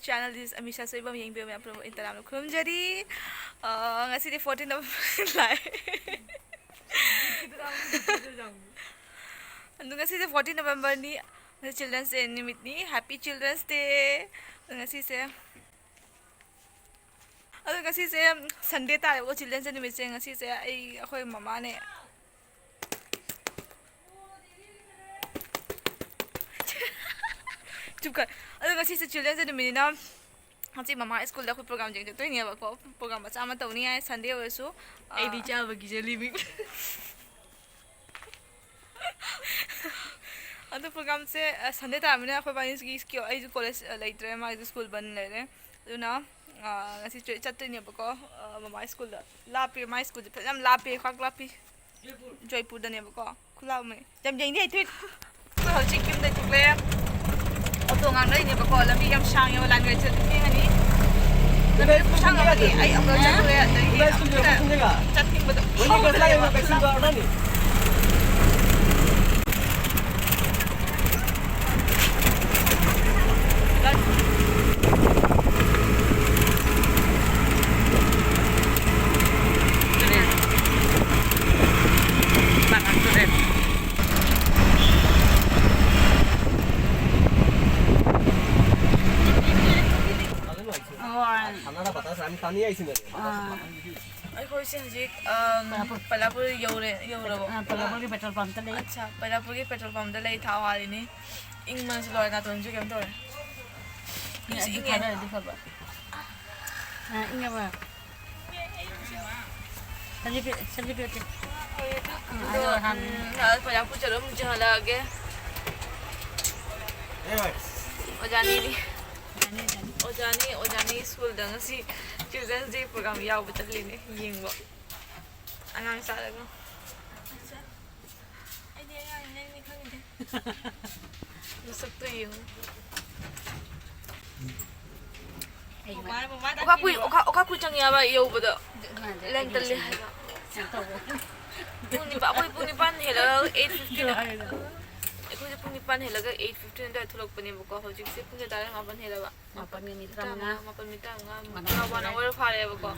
channel. This is Amisha Soibam yang biar saya upload Instagram. Kum jadi ngasih di 14 of live. Anu ngasih di 14 November ni Children's Day nimit ni. Happy Children's Day. Ngasih saya. Anu ngasih saya Sunday tahu ko Children's Day nimit saya ngasih saya aku mama ni. Juga, aduh kasi sa children sa dumi na, kasi mama school dah aku program jeng tu ini apa program macam apa tahu ni Sunday also. Di jam bagi je living. Aduh program se Sunday tak mana aku bani ski ayu college later mah ayu school ban lere. Tu na, kasi chat tu ni apa ko mama school dah. Lapi mama school jam lapi kak lapi. Joypur dah ni apa ko. Kulau me. Jam jeng dia tu. Kau cikim dah tu le. Auto ngang đây nè bà con làm gì em sang em làm người chơi tiếng anh đi làm gì sang em lagi ai ông nói chắc tôi đấy chắc tiếng betul Ini kita yang pakai singkat orang ni. Hana bata sami tani ai sini. Ay ko sinjik palapur yore Palapur ke petrol pump tadi. अच्छा palapur ke petrol pump dah lagi tahu hari ni ing mas lor na tunjuk kem tu Ini ada di apa? Ini apa? Sabi berarti. palapur jarum jalan lagi ojani ni ojani school dah ngasi children's day program yau betul ni ying bo angang sa lagu ai dia yang ni kan ni besok tu yung oka ku chang ya ba yau bodo leng tel le puni pan hello 8:50 Aku je puni pan helaga 8:15 dah thulok pani buka hojik se puni dare mapan helaga Mapan mitra mana? mapan mita nga 1 hour phare buka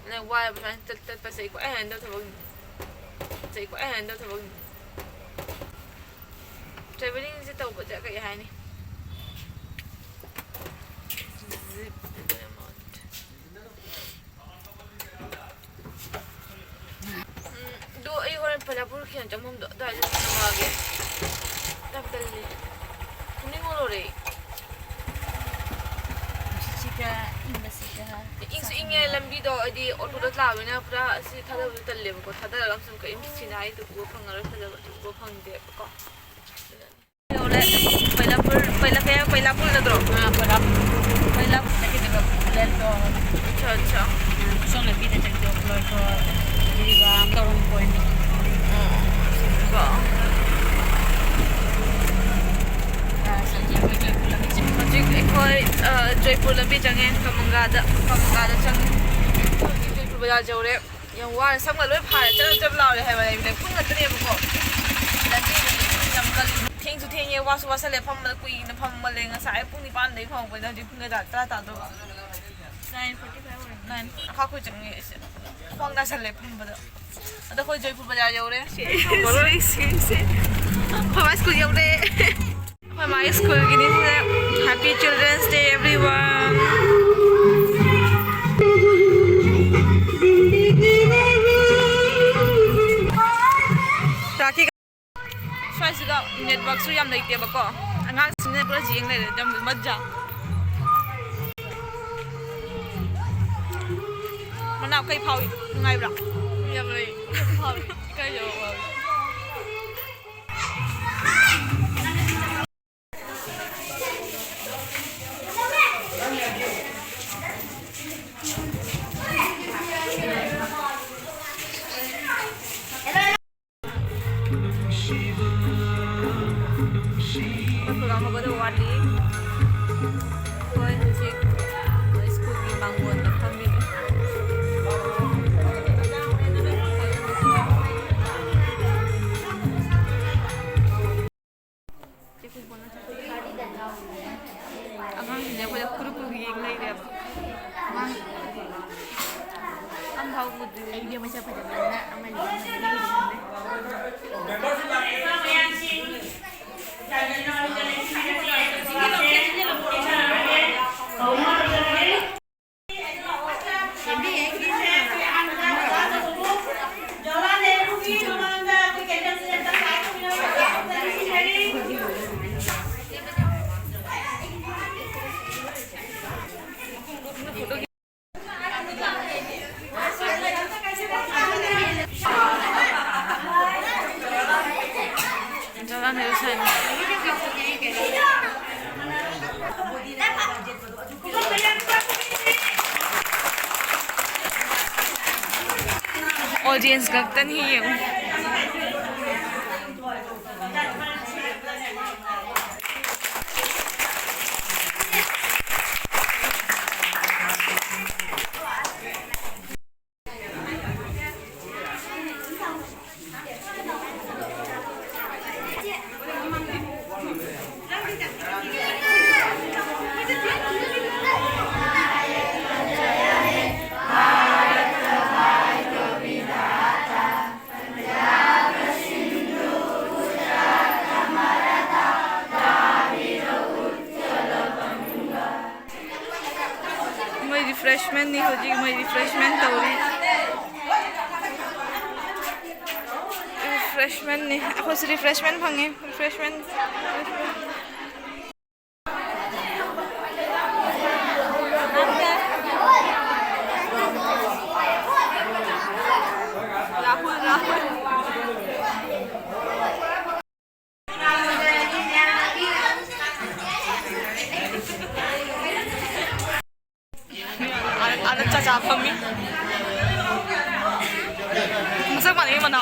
le why ban tet pasai ko endo thobog sai ko endo thobog traveling se tau ba ja kai hai ni do ai horan palapur khian jamum do da ju mage dabdalli kuni ngolore Sika investigate. ingsu inge lambi do adi auto da tlawina pura asi thada talle ko thada lamsum ka im sinai to go phangara thada go phangde ko ole palapur na dro Palapur lagi dekat lelto. अच्छा Song lebih dekat jauh lelto. Jadi bang turun point. Joypur lambi jangen kamangada chang Joypur bazaar jawre yang war samga loi phare jab law le hai ba le phung ngat ne ko lambi jam kal thing su thing ye wasu wasale pham ma kui na pham ma le nga sai pung ni pan dei phang ba na ji phung ga ta do 9:45 9 kha ko jang ye phang ga sale pham ba da ko Joypur bazaar jawre se phama school jawre my school gini happy children's day everyone Raki Swai suga network su yam lai te ba ko angang sine pura jing lai jam majja Manau kai phau ngai bra yam lai phau kai yo Program ko do wali ko hujik school ki bangun na kami भाव बुद्धी idea macam apa dah nak amal dia. jalan dari sana. Audience gagtan hiyo. Refreshment नहीं हो जी मैं refreshment हो रही refreshment नहीं आपको सिर्फ refreshment भांगे refreshment ada caca kami masak mana ini mana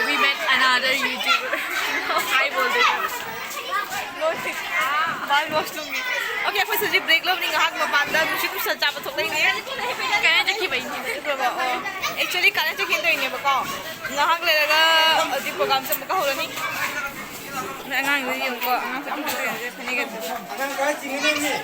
we met another YouTuber. Hi, बोलते थे. बाल वॉश लूँगी. Okay, कोई सजी break लो नहीं कहाँ मपांडा मुझे कुछ सच्चा बता नहीं है. कहने जैकी भाई नहीं. Actually कहने जैकी तो नहीं बताओ. नहाग ले लगा अभी प्रोग्राम से मका हो रहा नहीं. मैं नहाग नहीं उनको नहाग से कुछ नहीं करते. अगर काय चिंगने नहीं.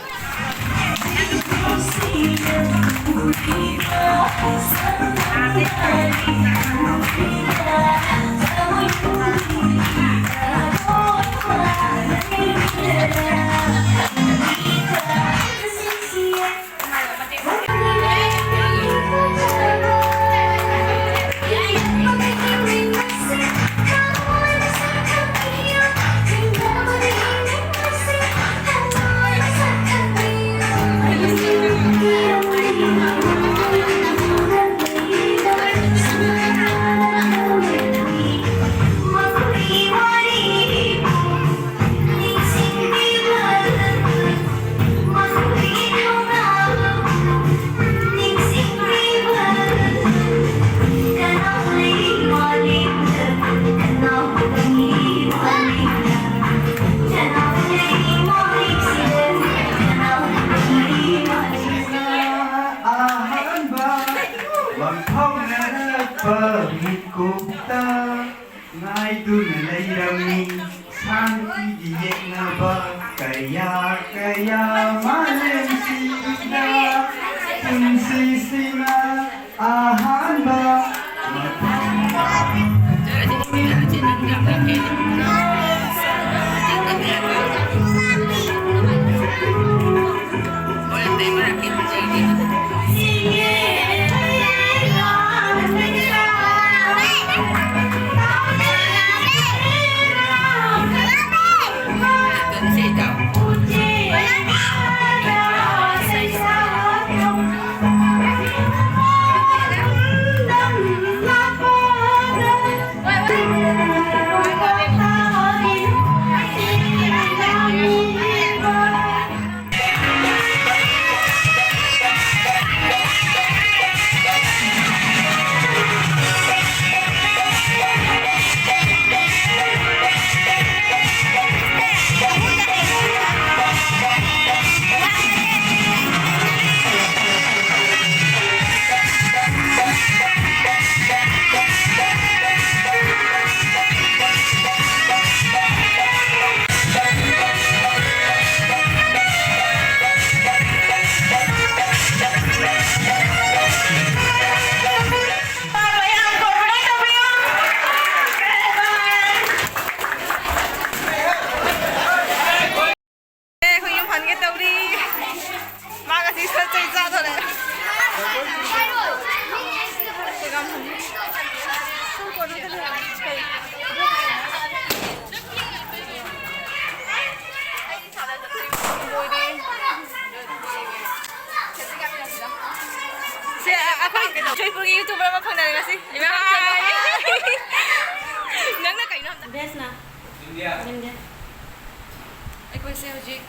ꯑꯩꯈꯣꯏꯁꯦ ꯍꯧꯖꯤꯛ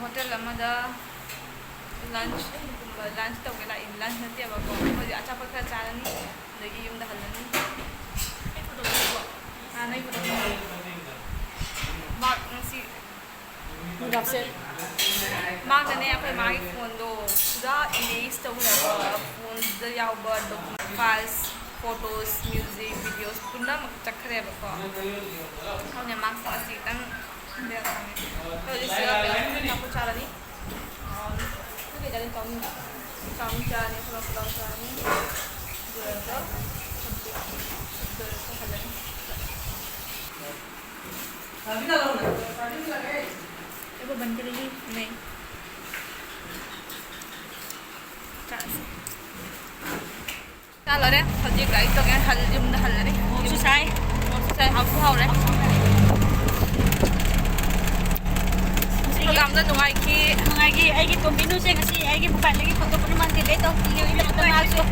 ꯍꯣꯇꯦꯜ ꯑꯃꯗ lunch ꯇꯧꯒꯦ ꯂꯥꯛꯏ. lunch ꯅꯠꯇꯦꯕꯀꯣ. ꯑꯩꯈꯣꯏ ꯑꯆꯥꯄꯣꯠ ꯈꯔ ꯆꯥꯔꯅꯤ ꯑꯗꯒꯤ ꯌꯨꯝꯗ ꯍꯜꯂꯅꯤ. ꯑꯩ ꯐꯣꯇꯣ ꯇꯧꯕ. ꯅꯪ ꯐꯣꯇꯣ ꯇꯧꯕ. ꯃꯥꯛ ꯉꯁꯤ ꯒꯥꯞꯁꯦ. ꯃꯥꯛꯅꯅꯦ ꯑꯩꯈꯣꯏ ꯃꯥꯒꯤ ꯐꯣꯟꯗꯣ ꯄꯨꯔꯥ erase ꯇꯧꯈ꯭ꯔꯕ ꯐꯣꯟꯗ ꯌꯥꯎꯕ files, photos, music, videos ꯄꯨꯝꯅꯃꯛ ꯆꯠꯈ꯭ꯔꯦꯕꯀꯣ. ꯍꯧꯖꯤꯛ ꯃꯥꯛꯁꯦ ꯉꯁꯤ ꯈꯤꯇꯪ How's Charlie? Look at Nungaikhi aigi tomino se ngasi aigi bukan lagi foto peneman dia tu dia ila foto masuk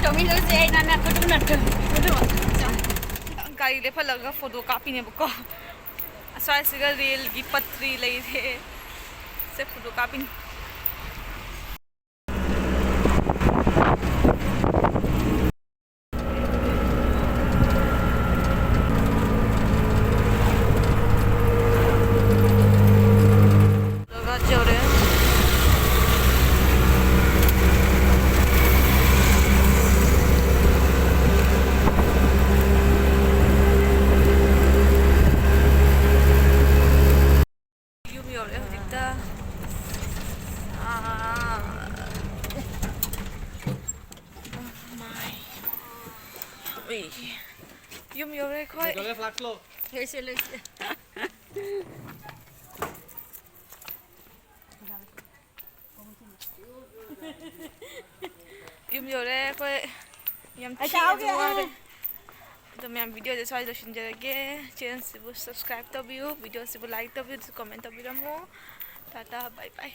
tomino se ai nana foto nat foto gari le phalaga photo copy ne bako asai siga reel gi patri lai the se photo copy Yum yore khoi. Jole flash lo. Loise loise. Yum yore khoi. Yam chi chào aju kìa. ware. तो मैं video जैसा आज दर्शन जरगे channel से subscribe तो भी हो video से like तो भी comment तो भी रमो टाटा बाय बाय